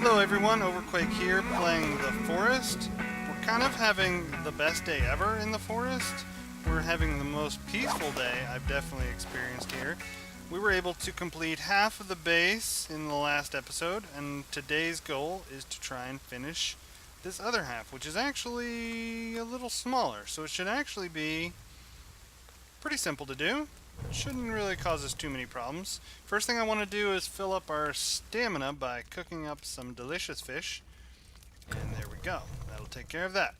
Hello everyone, Overquake here playing the forest. We're kind of having the best day ever in the forest. We're having the most peaceful day I've definitely experienced here. We were able to complete half of the base in the last episode, and today's goal is to try and finish this other half, which is actually a little smaller, so it should actually be pretty simple to do. Shouldn't really cause us too many problems. First thing I want to do is fill up our stamina by cooking up some delicious fish. And there we go. That'll take care of that.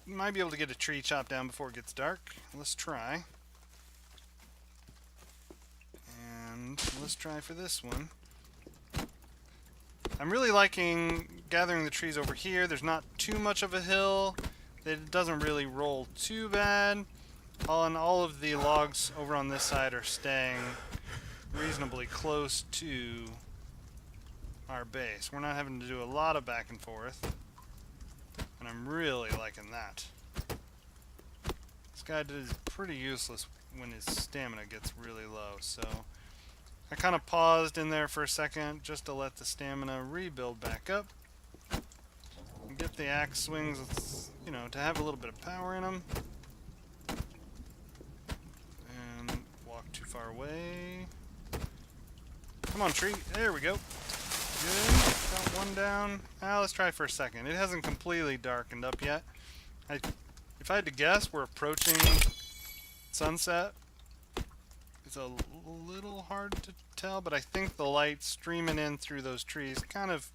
Might be able to get a tree chopped down before it gets dark. Let's try. And let's try for this one. I'm really liking gathering the trees over here. There's not too much of a hill. It doesn't really roll too bad. All of the logs over on this side are staying reasonably close to our base. We're not having to do a lot of back and forth, and I'm really liking that. This guy is pretty useless when his stamina gets really low, so I kind of paused in there for a second just to let the stamina rebuild back up and get the axe swings, to have a little bit of power in them. Too far away. Come on, tree. There we go. Good. Got one down. Now let's try for a second. It hasn't completely darkened up yet. If I had to guess, we're approaching sunset. It's a little hard to tell, but I think the light streaming in through those trees kind of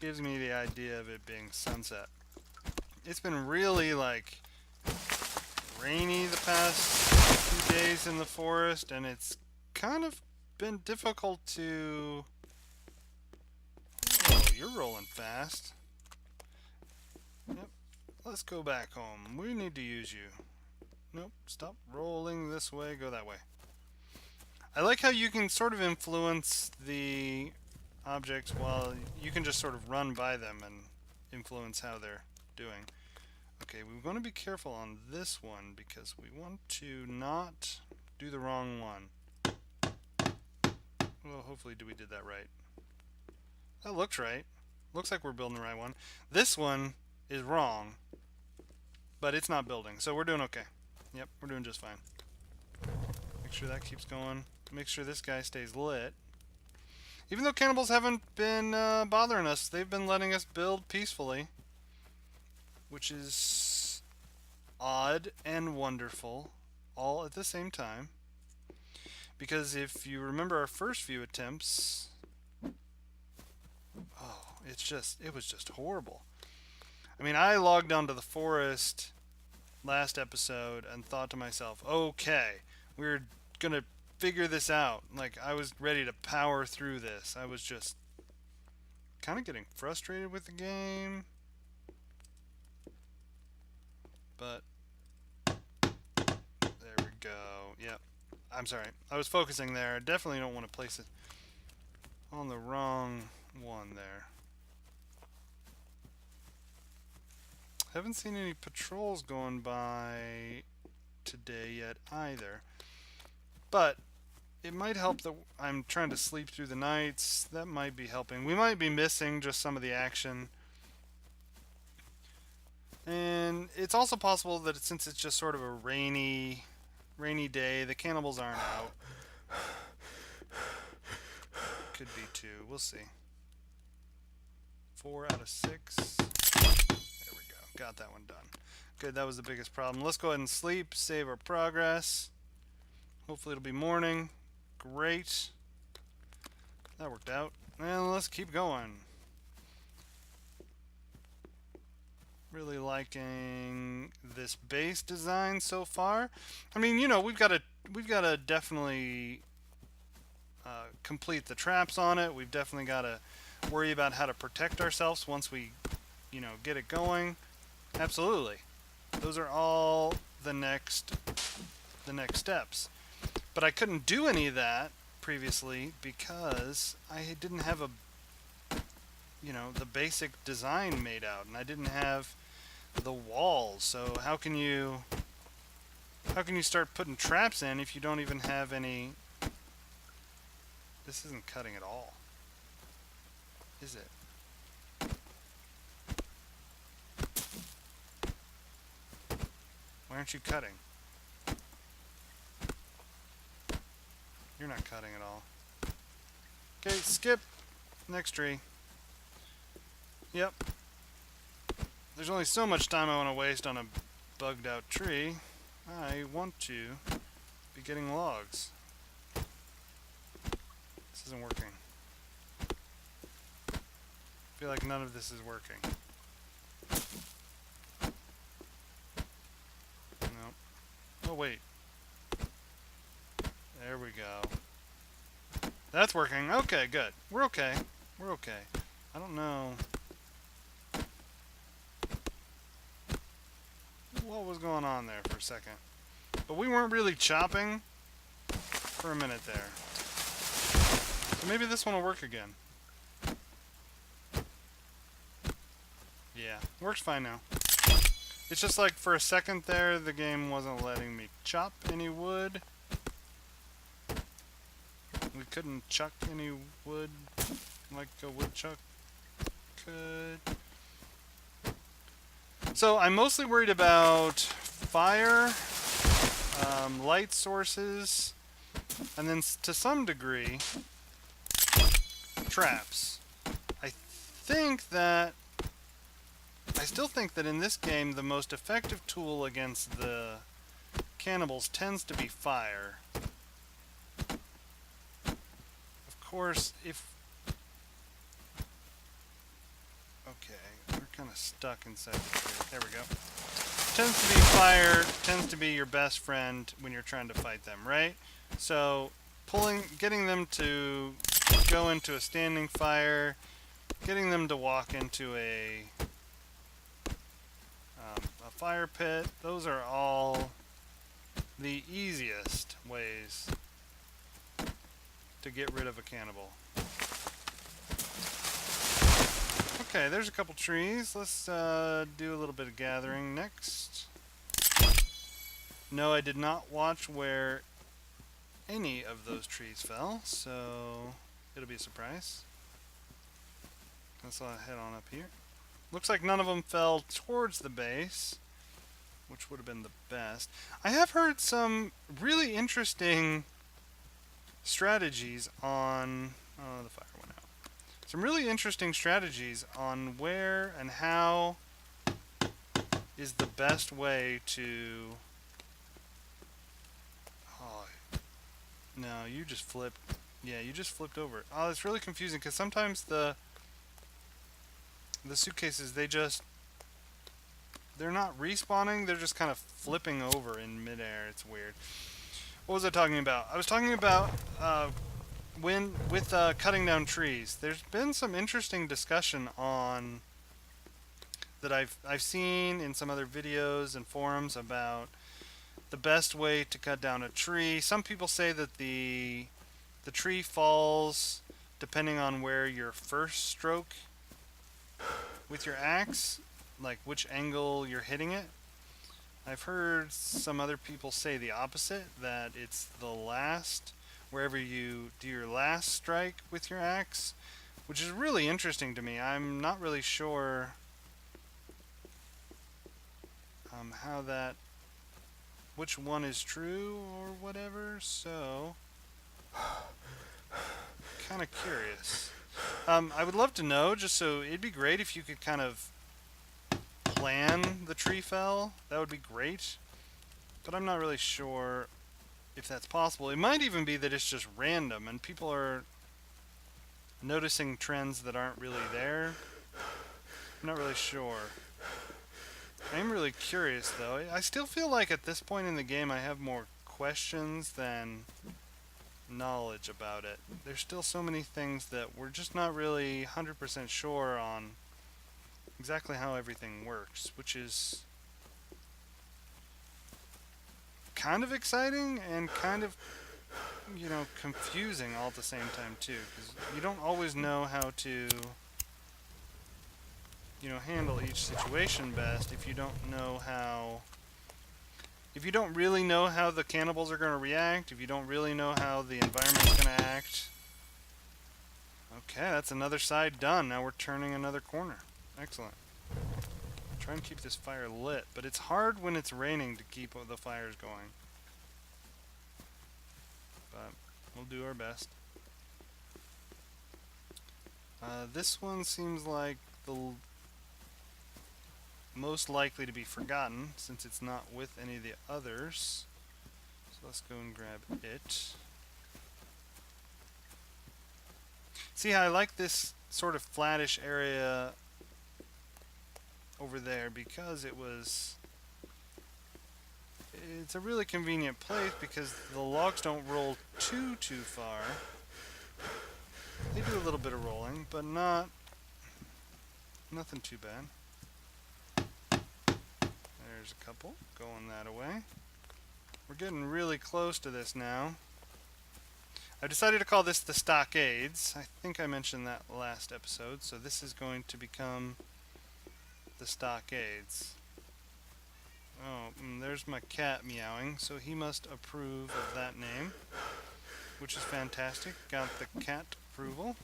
gives me the idea of it being sunset. It's been really rainy the past few days in the forest, and it's kind of been difficult to... Oh, you're rolling fast. Yep. Let's go back home. We need to use you. Nope. Stop rolling this way. Go that way. I like how you can sort of influence the objects while you can just sort of run by them and influence how they're doing. Okay, we want to be careful on this one because we want to not do the wrong one. Well, hopefully we did that right. That looks right. Looks like we're building the right one. This one is wrong, but it's not building, so we're doing okay. Yep, we're doing just fine. Make sure that keeps going. Make sure this guy stays lit. Even though cannibals haven't been bothering us, they've been letting us build peacefully, which is odd and wonderful all at the same time. Because if you remember our first few attempts, it was just horrible. I mean, I logged onto the forest last episode and thought to myself, okay, we're gonna figure this out. Like, I was ready to power through this. I was just kind of getting frustrated with the game. But there we go. Yep. I'm sorry. I was focusing there. I definitely don't want to place it on the wrong one there. Haven't seen any patrols going by today yet either. But it might help that I'm trying to sleep through the nights. That might be helping. We might be missing just some of the action. And it's also possible that since it's just sort of a rainy day, the cannibals aren't out. Could be 2. We'll see. 4 out of 6. There we go. Got that one done. Good, that was the biggest problem. Let's go ahead and sleep, save our progress. Hopefully it'll be morning. Great. That worked out. And let's keep going. Really liking this base design so far. I mean, we've got to definitely complete the traps on it. We've definitely got to worry about how to protect ourselves once we, get it going. Absolutely, those are all the next steps. But I couldn't do any of that previously because I didn't have the basic design made out, and I didn't have the walls. So how can you start putting traps in if you don't even have any This isn't cutting at all. Is it? Why aren't you cutting? You're not cutting at all. Okay, skip. Next tree. Yep. There's only so much time I want to waste on a bugged out tree. I want to be getting logs. This isn't working. I feel like none of this is working. Nope. Oh, wait. There we go. That's working. Okay, good. We're okay. We're okay. I don't know what was going on there for a second. But we weren't really chopping for a minute there. So maybe this one will work again. Yeah, works fine now. It's just like for a second there, the game wasn't letting me chop any wood. We couldn't chuck any wood like a woodchuck could. So I'm mostly worried about fire, light sources, and then to some degree, traps. I still think that in this game, the most effective tool against the cannibals tends to be fire. Of course, okay, we're kind of stuck inside the tree. There we go. Fire tends to be your best friend when you're trying to fight them, right? So, getting them to go into a standing fire, getting them to walk into a fire pit, those are all the easiest ways to get rid of a cannibal. Okay, there's a couple trees. Let's do a little bit of gathering next. No, I did not watch where any of those trees fell, so it'll be a surprise. Let's head on up here. Looks like none of them fell towards the base, which would have been the best. I have heard some really interesting strategies on... Oh, the fire went out. Some really interesting strategies on where and how is the best way to... Oh, no, you just flipped. Yeah, you just flipped over. Oh, it's really confusing because sometimes the suitcases, they're not respawning, they're just kind of flipping over in midair. It's weird. What was I talking about? I was talking about with cutting down trees. There's been some interesting discussion on that I've seen in some other videos and forums about the best way to cut down a tree. Some people say that the tree falls depending on where your first stroke with your axe, like which angle you're hitting it. I've heard some other people say the opposite, that it's the last, wherever you do your last strike with your axe, which is really interesting to me. I'm not really sure which one is true or whatever, so kind of curious. I would love to know, just so it'd be great if you could kind of plan the tree fell. That would be great. But I'm not really sure if that's possible. It might even be that it's just random and people are noticing trends that aren't really there. I'm not really sure. I'm really curious though. I still feel like at this point in the game I have more questions than knowledge about it. There's still so many things that we're just not really 100% sure on exactly how everything works, which is kind of exciting and kind of, confusing all at the same time too, because you don't always know how to, handle each situation best if you don't really know how the cannibals are going to react, if you don't really know how the environment's going to act. Okay, that's another side done. Now we're turning another corner. Excellent. Try and keep this fire lit, but it's hard when it's raining to keep the fires going. But we'll do our best. This one seems like the most likely to be forgotten since it's not with any of the others. So let's go and grab it. See how I like this sort of flattish area over there because it's a really convenient place because the logs don't roll too far. They do a little bit of rolling, but nothing too bad. There's a couple going that away. We're getting really close to this now. I've decided to call this the Stockades. I think I mentioned that last episode, so this is going to become the Stockades. Oh, there's my cat meowing, so he must approve of that name, which is fantastic. Got the cat approval.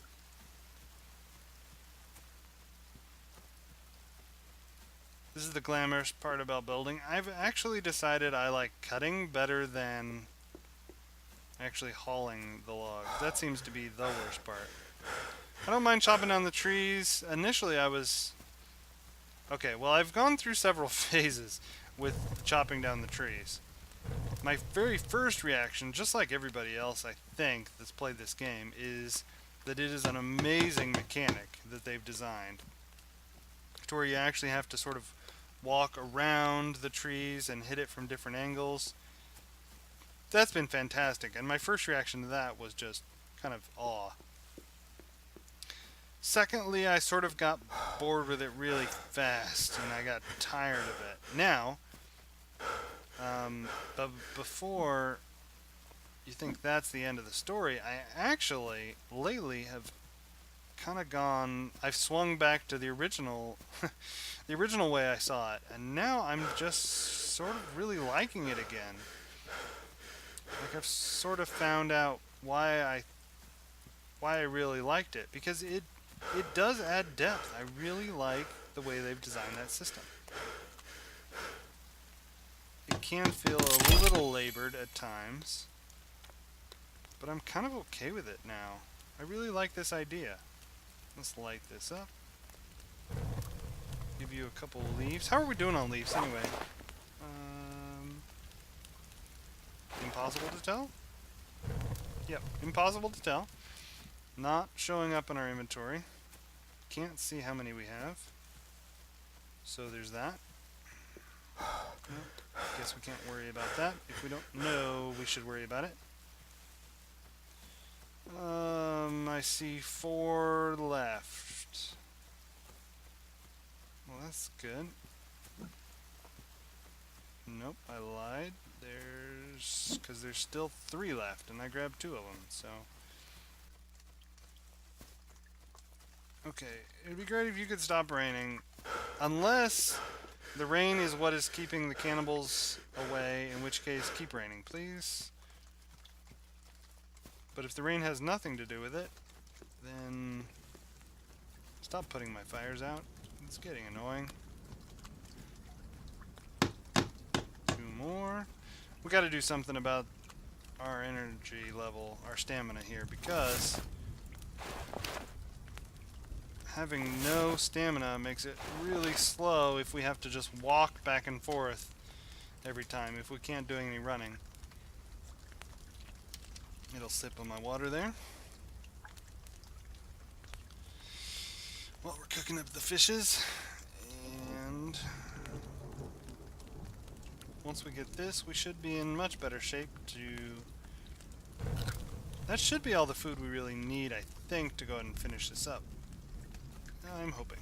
This is the glamorous part about building. I've actually decided I like cutting better than actually hauling the logs. That seems to be the worst part. I don't mind chopping down the trees. Initially I was... Okay, well I've gone through several phases with chopping down the trees. My very first reaction, just like everybody else I think that's played this game, is that it is an amazing mechanic that they've designed. To where you actually have to sort of walk around the trees and hit it from different angles. That's been fantastic, and my first reaction to that was just kind of awe. Secondly, I sort of got bored with it really fast, and I got tired of it. Now, but before you think that's the end of the story, I actually, lately, have kind of I've swung back to the original, the original way I saw it, and now I'm just sort of really liking it again. Like I've sort of found out why I really liked it, because it does add depth. I really like the way they've designed that system. It can feel a little labored at times, but I'm kind of okay with it now. I really like this idea. Let's light this up. Give you a couple leaves. How are we doing on leaves anyway? Impossible to tell? Yep, impossible to tell. Not showing up in our inventory. Can't see how many we have. So there's that. Nope. Guess we can't worry about that. If we don't know, we should worry about it. I see 4 left. Well, that's good. Nope, I lied. Because there's still 3 left, and I grabbed 2 of them, so. Okay, it'd be great if you could stop raining. Unless the rain is what is keeping the cannibals away, in which case, keep raining, please. But if the rain has nothing to do with it, then stop putting my fires out. It's getting annoying. 2 more. We gotta do something about our energy level, our stamina here, because having no stamina makes it really slow if we have to just walk back and forth every time, if we can't do any running. It'll sip on my water there. Well, we're cooking up the fishes, and once we get this, we should be in much better shape to... That should be all the food we really need, I think, to go ahead and finish this up. I'm hoping.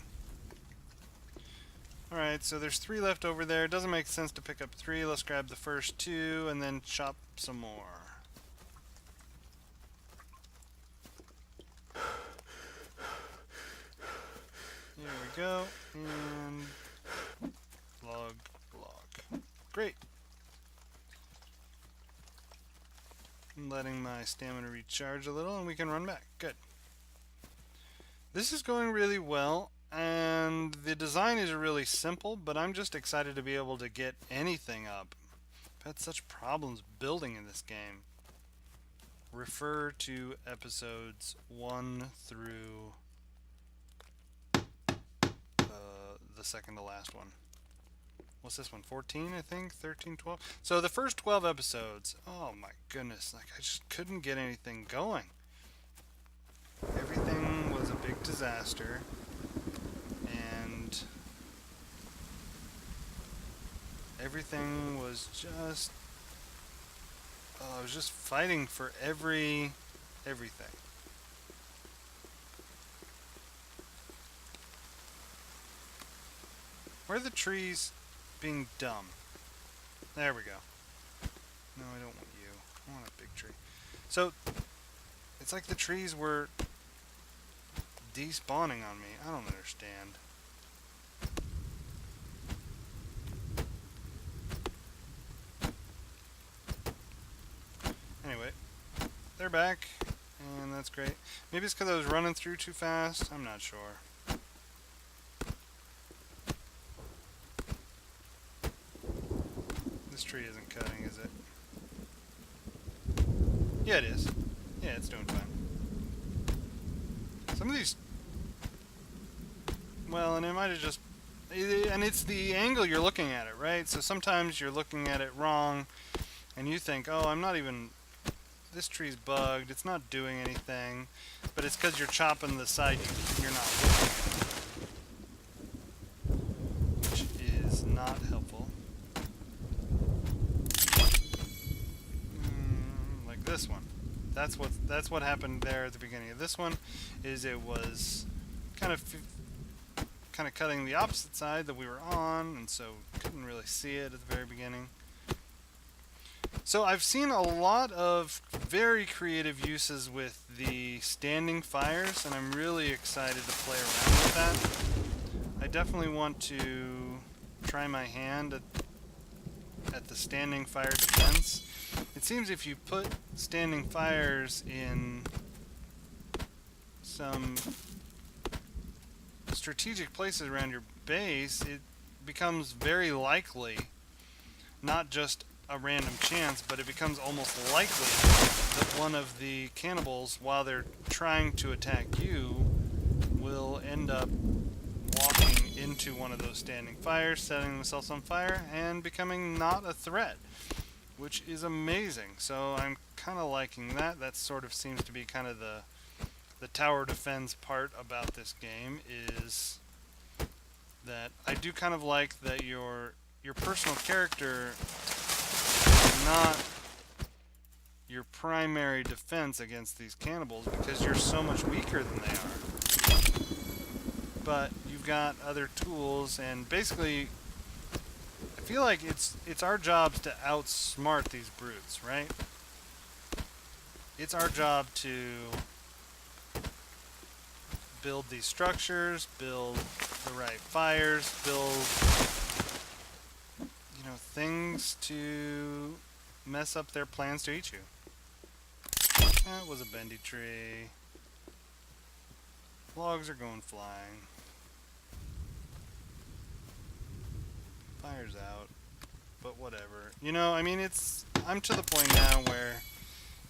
Alright, so there's 3 left over there. It doesn't make sense to pick up 3. Let's grab the first 2 and then chop some more. There we go. And log. Great. I'm letting my stamina recharge a little and we can run back. Good. This is going really well, and the design is really simple, but I'm just excited to be able to get anything up. I've had such problems building in this game. Refer to episodes 1 through the second to last one. What's this one? 14, I think? 13, 12? So the first 12 episodes, oh my goodness, like I just couldn't get anything going. Everything was a big disaster, and everything was just, I was just fighting for everything. Where are the trees being dumb? There we go. No, I don't want you. I want a big tree. So, it's like the trees were despawning on me. I don't understand. Anyway, they're back, and that's great. Maybe it's because I was running through too fast. I'm not sure. This tree isn't cutting, is it? Yeah, it is. Yeah, it's doing fine. Some of these... Well, and it might have just... And it's the angle you're looking at it, right? So sometimes you're looking at it wrong, and you think, oh, I'm not even... This tree's bugged, it's not doing anything. But it's because you're chopping the side you're not looking at, which is not helpful. Like this one. That's what happened there at the beginning of this one. Is it was kind of cutting the opposite side that we were on, and so couldn't really see it at the very beginning. So I've seen a lot of very creative uses with the standing fires, and I'm really excited to play around with that. I definitely want to try my hand at the standing fire defense. It seems if you put standing fires in some strategic places around your base, it becomes very likely, not just a random chance, but it becomes almost likely that one of the cannibals, while they're trying to attack you, will end up walking into one of those standing fires, setting themselves on fire, and becoming not a threat, which is amazing. So I'm kind of liking that. That sort of seems to be kind of the tower defense part about this game, is that I do kind of like that your personal character is not your primary defense against these cannibals, because you're so much weaker than they are. But you've got other tools, and basically I feel like it's our jobs to outsmart these brutes, right? It's our job to build these structures, build the right fires, build, things to mess up their plans to eat you. That was a bendy tree. Logs are going flying. Fire's out. But whatever. I'm to the point now where,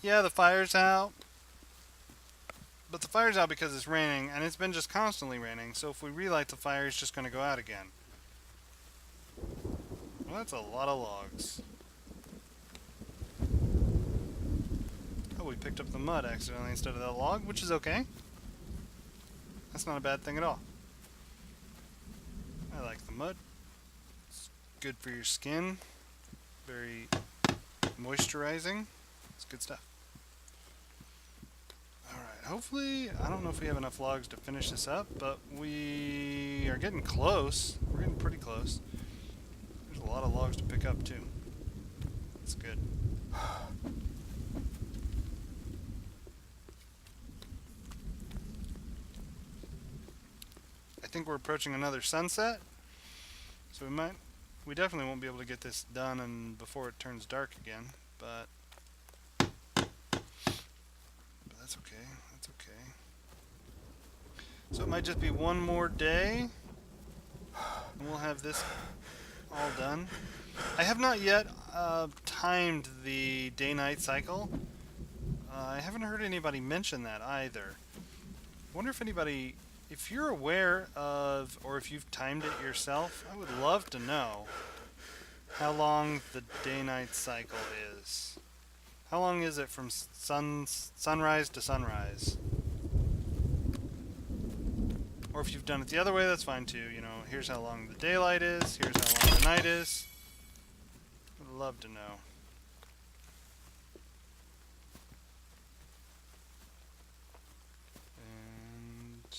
yeah, the fire's out. But the fire's out because it's raining, and it's been just constantly raining, so if we relight the fire, it's just going to go out again. Well, that's a lot of logs. Oh, we picked up the mud accidentally instead of that log, which is okay. That's not a bad thing at all. I like the mud. It's good for your skin. Very moisturizing. It's good stuff. Alright, hopefully, I don't know if we have enough logs to finish this up, but we are getting close. We're getting pretty close. There's a lot of logs to pick up, too. That's good. I think we're approaching another sunset, so we definitely won't be able to get this done and before it turns dark again, but that's okay. That's okay. So it might just be one more day, and we'll have this all done. I have not yet timed the day-night cycle. I haven't heard anybody mention that either. I wonder if anybody, if you're aware of, or if you've timed it yourself, I would love to know how long the day-night cycle is. How long is it from sunrise to sunrise? Or if you've done it the other way, that's fine too. You know, here's how long the daylight is, here's how long the night is. I'd love to know. And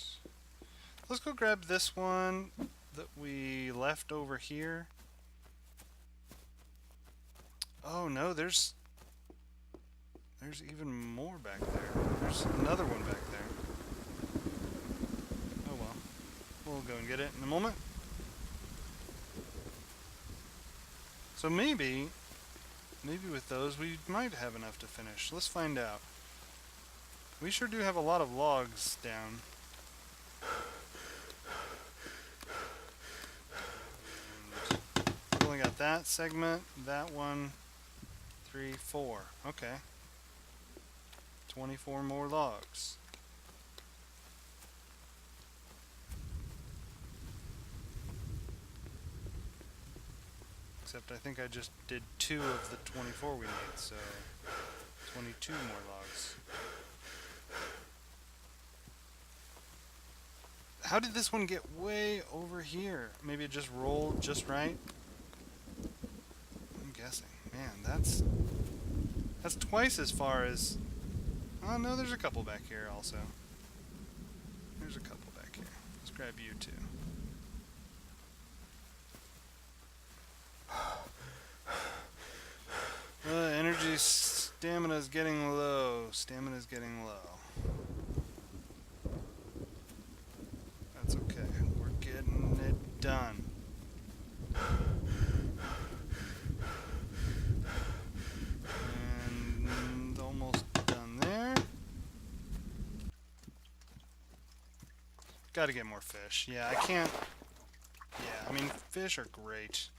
let's go grab this one that we left over here. Oh no, there's even more back there. There's another one back there. Oh well. We'll go and get it in a moment. So maybe with those we might have enough to finish. Let's find out. We sure do have a lot of logs down. And we've only got that segment, that one, 3, 4. Okay. 24 more logs. Except I think I just did 2 of the 24 we need, so 22 more logs. How did this one get way over here? Maybe it just rolled just right? I'm guessing. Man, that's twice as far as... Oh no, there's a couple back here also. There's a couple back here. Let's grab you too. Energy stamina's getting low. Stamina's getting low. That's okay. We're getting it done. And almost done there. Gotta get more fish. Yeah, I can't... Yeah, I mean, fish are great.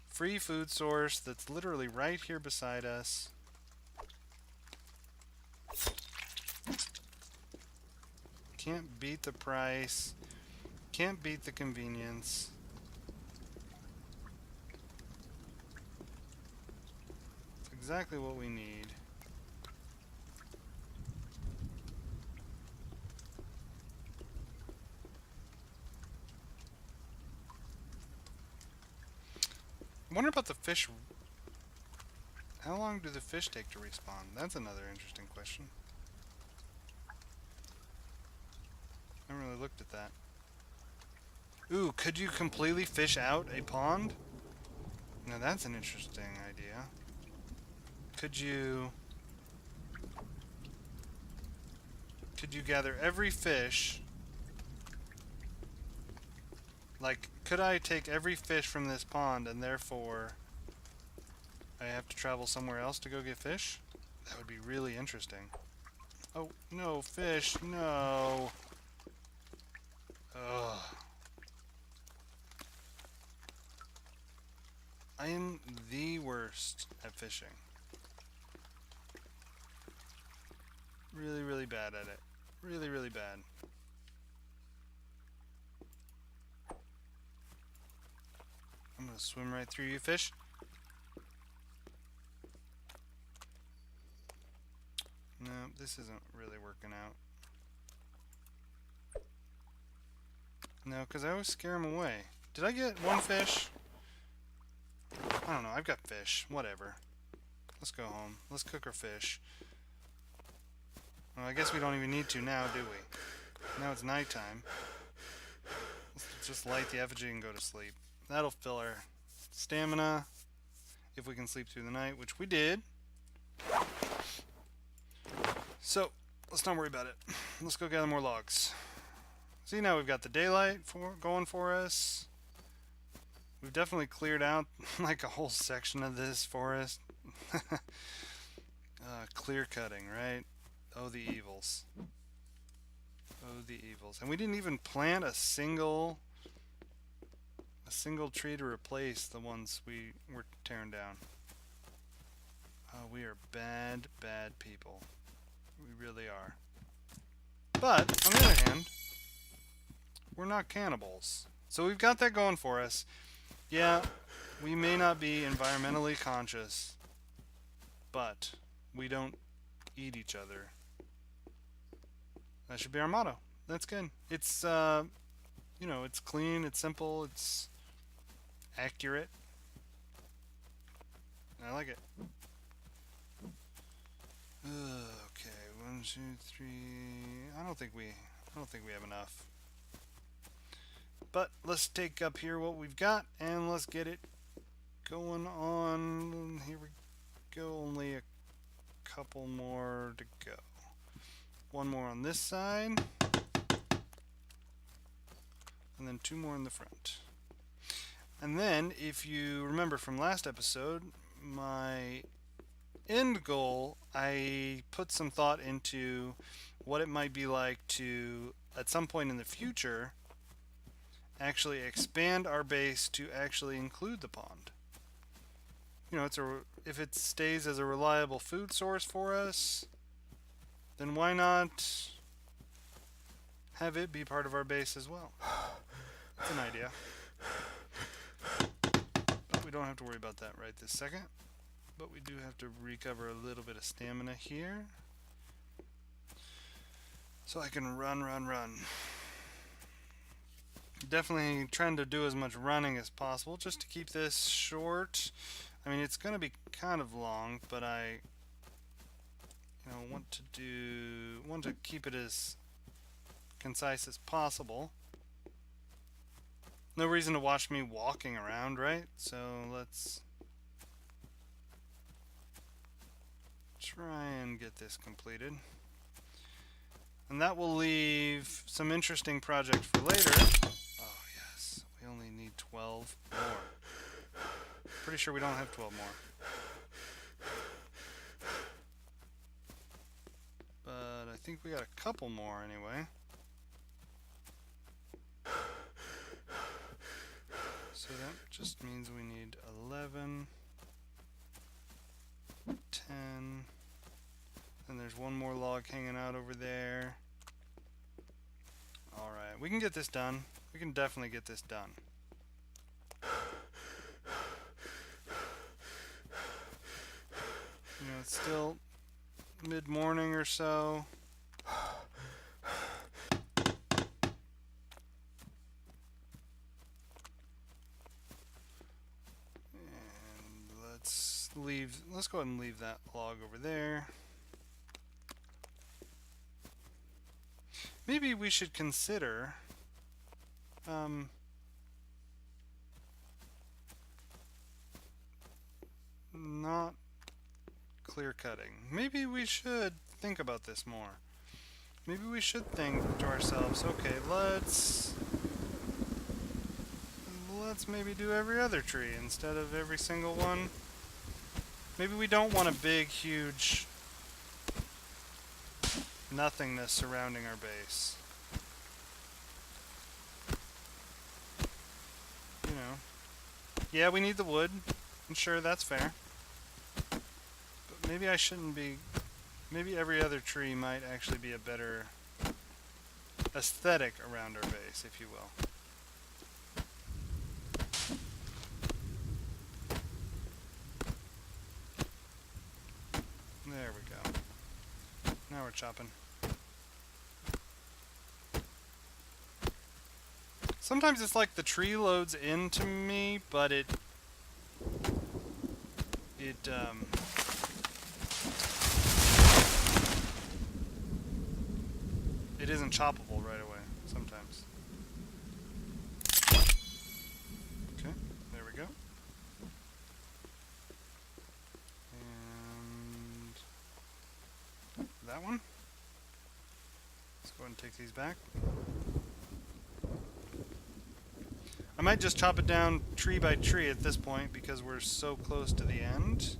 Free food source that's literally right here beside us. Can't beat the price. Can't beat the convenience. It's exactly what we need. I wonder about the fish. How long do the fish take to respawn? That's another interesting question. I haven't really looked at that. Ooh, could you completely fish out a pond? Now that's an interesting idea. Could you gather every fish? Like, could I take every fish from this pond and therefore I have to travel somewhere else to go get fish? That would be really interesting. Oh, no, fish, no. Ugh. I am the worst at fishing. Really, really bad at it. Really, really bad. I'm gonna swim right through you, fish. No, this isn't really working out. No, because I always scare them away. Did I get one fish? I don't know, I've got fish. Whatever. Let's go home. Let's cook our fish. Well, I guess we don't even need to now, do we? Now it's nighttime. Let's just light the effigy and go to sleep. That'll fill our stamina if we can sleep through the night, which we did. So, let's not worry about it. Let's go gather more logs. See, now we've got the daylight going for us. We've definitely cleared out like a whole section of this forest. Clear cutting, right? Oh, the evils. Oh, the evils. And we didn't even plant a single tree to replace the ones we were tearing down. Oh, we are bad, bad people. We really are. But, on the other hand, we're not cannibals. So we've got that going for us. Yeah, we may not be environmentally conscious, but we don't eat each other. That should be our motto. That's good. It's, you know, it's clean, it's simple, it's accurate. I like it. Okay, 1, 2, 3. I don't think we have enough. But let's take up here what we've got and let's get it going on. Here we go. Only a couple more to go. One more on this side, and then 2 more in the front. And then, if you remember from last episode, my end goal, I put some thought into what it might be like to, at some point in the future, actually expand our base to actually include the pond. You know, if it stays as a reliable food source for us, then why not have it be part of our base as well? That's an idea. But we don't have to worry about that right this second. But we do have to recover a little bit of stamina here. So I can run. Definitely trying to do as much running as possible just to keep this short. I mean, it's going to be kind of long, but I want to keep it as concise as possible. No reason to watch me walking around, right? So let's try and get this completed. And that will leave some interesting projects for later. Oh yes, we only need 12 more. Pretty sure we don't have 12 more. But I think we got a couple more anyway. So that just means we need 11, 10, and there's one more log hanging out over there. Alright, we can get this done. We can definitely get this done. You know, it's still mid-morning or so. Let's go ahead and leave that log over there. Maybe we should consider not clear cutting. Maybe we should think about this more. Maybe we should think to ourselves, okay, let's maybe do every other tree instead of every single one. Maybe we don't want a big, huge nothingness surrounding our base. You know. Yeah, we need the wood. I'm sure that's fair. But maybe I shouldn't be... Maybe every other tree might actually be a better aesthetic around our base, if you will. There we go. Now we're chopping. Sometimes it's like the tree loads into me, but it isn't choppable right away sometimes. Okay, there we go. And that one. Let's go ahead and take these back. I might just chop it down tree by tree at this point because we're so close to the end.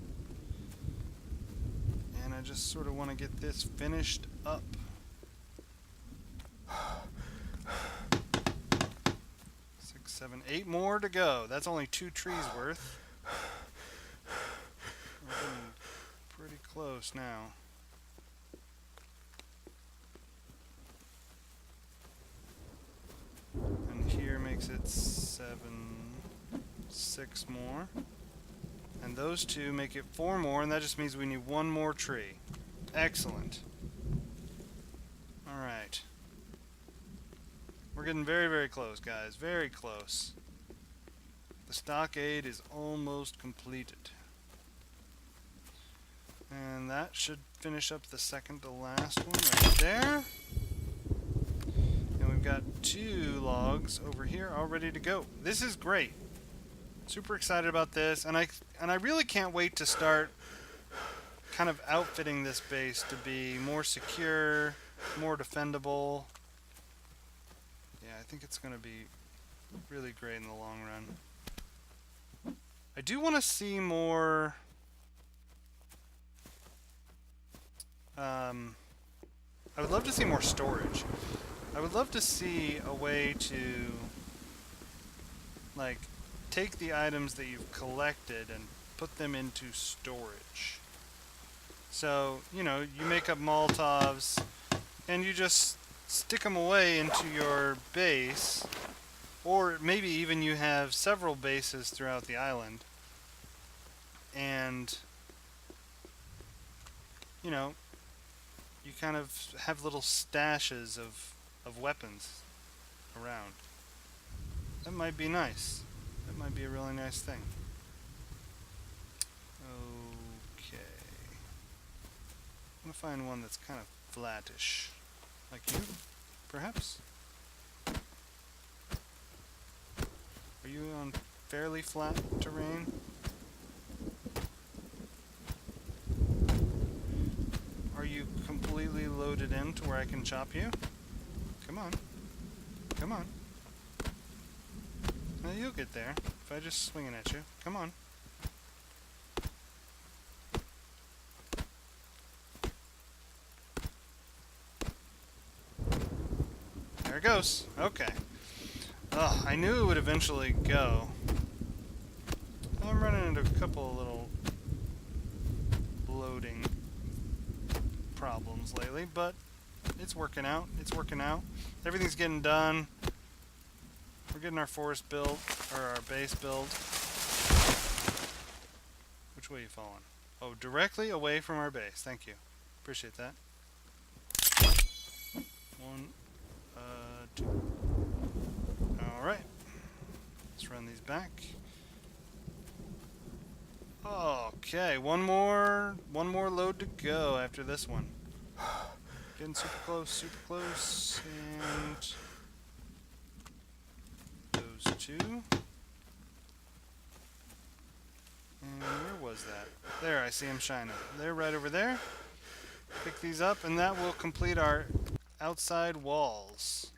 And I just sort of want to get this finished up. 8 more to go. That's only 2 trees worth. We're getting pretty close now. And here makes it 6 more. And those 2 make it 4 more, and that just means we need 1 more tree. Excellent. Alright. We're getting very, very close, guys. Very close. The stockade is almost completed. And that should finish up the second to last one right there. And we've got 2 logs over here all ready to go. This is great. Super excited about this, and I really can't wait to start kind of outfitting this base to be more secure, more defendable. Yeah, I think it's going to be really great in the long run. I do want to see more I would love to see more storage. I would love to see a way to, like, take the items that you've collected and put them into storage. So, you know, you make up Molotovs and you just stick them away into your base, or maybe even you have several bases throughout the island, and, you know, you kind of have little stashes of weapons around. That might be nice. That might be a really nice thing. Okay. I'm gonna find one that's kind of flattish. Like you, perhaps? Are you on fairly flat terrain? Are you completely loaded in to where I can chop you? Come on. Come on. Now you'll get there if I just swing it at you. Come on. There it goes. Okay. Oh, I knew it would eventually go. I'm running into a couple of little loading problems lately, but it's working out. It's working out. Everything's getting done. We're getting our forest built, or our base built. Which way are you falling? Oh, directly away from our base. Thank you. Appreciate that. 1, 2. Alright. Let's run these back. Okay, one more load to go after this one. Getting super close, and those 2. And where was that? There, I see them shining. They're right over there. Pick these up, and that will complete our outside walls.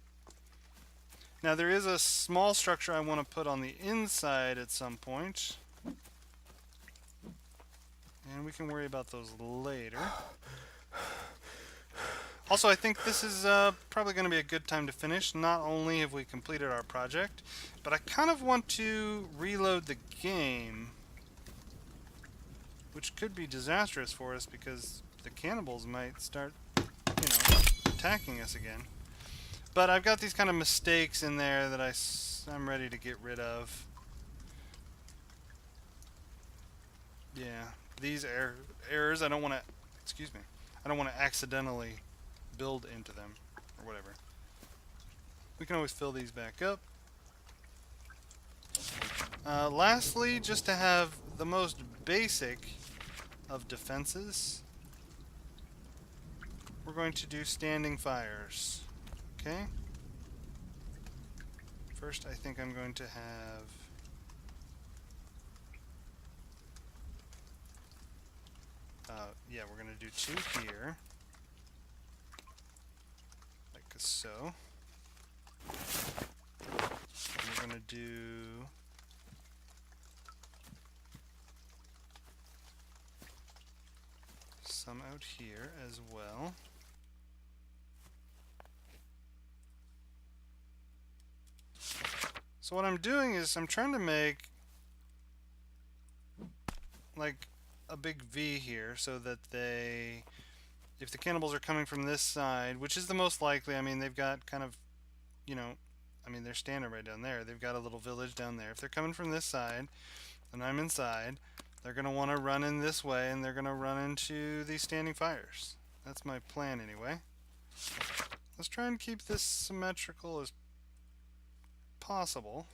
Now there is a small structure I want to put on the inside at some point. And we can worry about those later. Also, I think this is probably going to be a good time to finish. Not only have we completed our project, but I kind of want to reload the game, which could be disastrous for us because the cannibals might start, you know, attacking us again. But I've got these kind of mistakes in there that I'm ready to get rid of. Yeah, these errors, I don't want to, excuse me, I don't want to accidentally build into them, or whatever. We can always fill these back up. Lastly, just to have the most basic of defenses, we're going to do standing fires. Okay? First, I think I'm going to have yeah, we're going to do 2 here, like so. And we're going to do some out here as well. So what I'm doing is I'm trying to make like a big V here so that they, if the cannibals are coming from this side, which is the most likely, I mean, they've got kind of, you know, I mean, they're standing right down there. They've got a little village down there. If they're coming from this side and I'm inside, they're going to want to run in this way and they're going to run into these standing fires. That's my plan anyway. Let's try and keep this symmetrical as possible.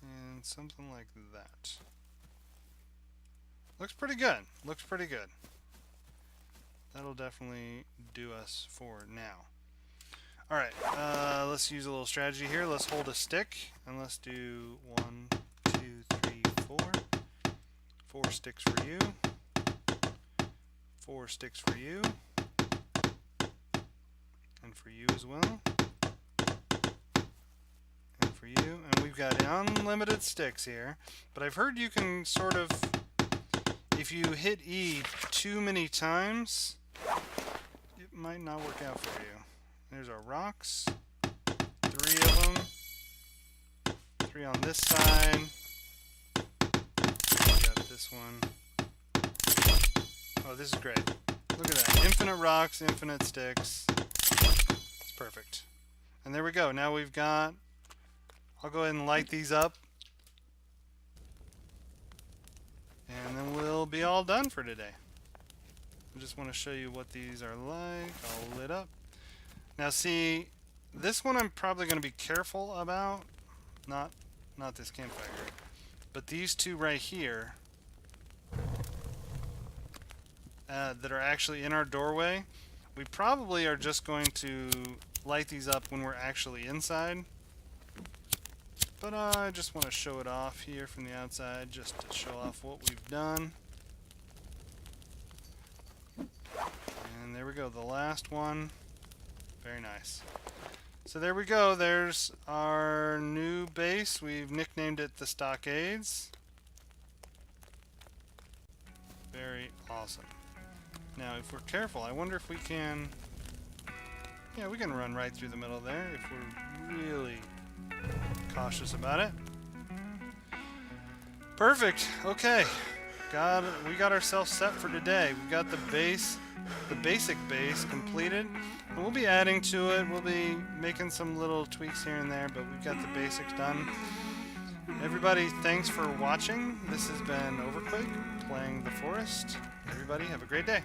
And something like that. Looks pretty good. Looks pretty good. That'll definitely do us for now. Alright, let's use a little strategy here. Let's hold a stick and let's do 1, 2, 3, 4. 4 sticks for you. 4 sticks for you. And for you as well. And for you. And we've got unlimited sticks here. But I've heard you can sort of, if you hit E too many times, it might not work out for you. There's our rocks. 3 of them. 3 on this side. Got this one. Oh, this is great. Look at that. Infinite rocks, infinite sticks. It's perfect. And there we go. Now we've got, I'll go ahead and light these up. And then we'll be all done for today. I just want to show you what these are like, all lit up. Now see, this one I'm probably going to be careful about. Not this campfire. But these two right here that are actually in our doorway, we probably are just going to light these up when we're actually inside. But I just want to show it off here from the outside, just to show off what we've done. And there we go, the last one. Very nice. So there we go, there's our new base. We've nicknamed it the Stockades. Very awesome. Now if we're careful, I wonder if we can, yeah, we can run right through the middle there if we're really cautious about it. Perfect. Okay. We got ourselves set for today. We got the base, the basic base completed. And we'll be adding to it. We'll be making some little tweaks here and there, but we've got the basics done. Everybody, thanks for watching. This has been Overquake playing The Forest. Everybody, have a great day.